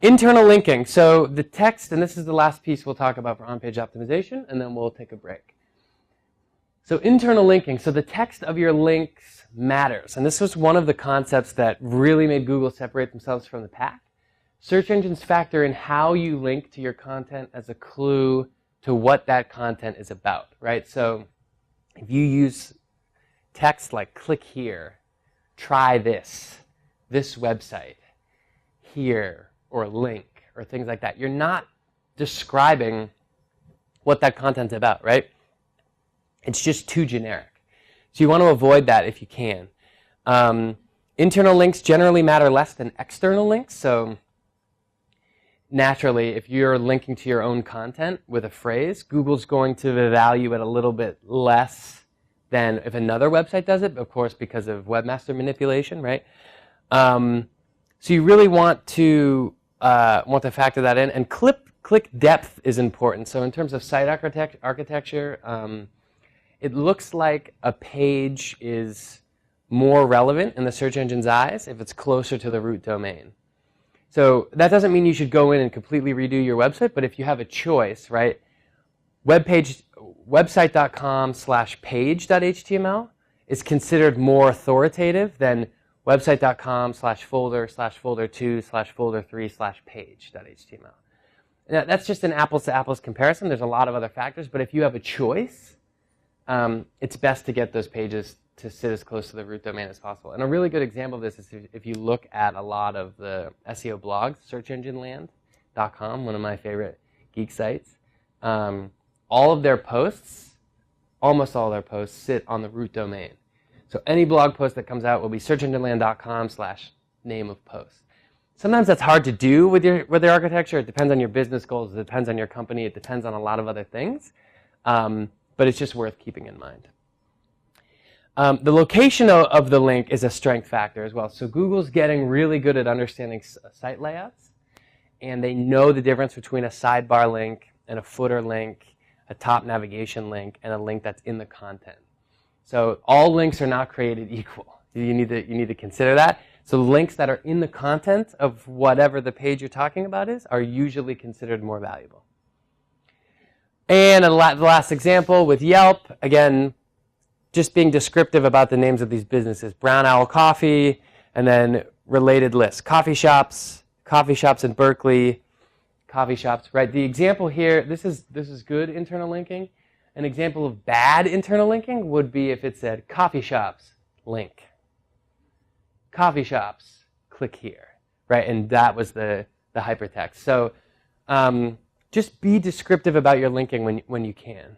Internal linking. So the text, and this is the last piece we'll talk about for on-page optimization, and then we'll take a break. So internal linking. So the text of your links matters. And this was one of the concepts that really made Google separate themselves from the pack. Search engines factor in how you link to your content as a clue to what that content is about, right? So if you use text like click here, try this website, here, or link, or things like that, you're not describing what that content's about, right? It's just too generic. So you want to avoid that if you can. Internal links generally matter less than external links. So naturally, if you're linking to your own content with a phrase, Google's going to value it a little bit less than if another website does it, of course, because of webmaster manipulation, right? So you really want to factor that in. And click depth is important. So in terms of site architecture, it looks like a page is more relevant in the search engine's eyes if it's closer to the root domain. So that doesn't mean you should go in and completely redo your website, but if you have a choice, right, website.com/page.html is considered more authoritative than website.com/folder/folder2/folder3/page.html. Now, that's just an apples-to-apples comparison. There's a lot of other factors, but if you have a choice, it's best to get those pages to sit as close to the root domain as possible. And a really good example of this is if you look at a lot of the SEO blogs, searchengineland.com, one of my favorite geek sites, all of their posts, almost all their posts, sit on the root domain. So any blog post that comes out will be searchengineland.com/name of post. Sometimes that's hard to do with your architecture. It depends on your business goals. It depends on your company. It depends on a lot of other things. But it's just worth keeping in mind. The location of the link is a strength factor as well. So Google's getting really good at understanding site layouts, and they know the difference between a sidebar link and a footer link, a top navigation link, and a link that's in the content. So all links are not created equal. You need to consider that. So links that are in the content of whatever the page you're talking about is are usually considered more valuable. And the last example with Yelp, again, just being descriptive about the names of these businesses. Brown Owl Coffee, and then related lists. Coffee shops in Berkeley, coffee shops, right? The example here, this is good internal linking. An example of bad internal linking would be if it said coffee shops, link. Coffee shops, click here, right? And that was the hypertext. So just be descriptive about your linking when you can.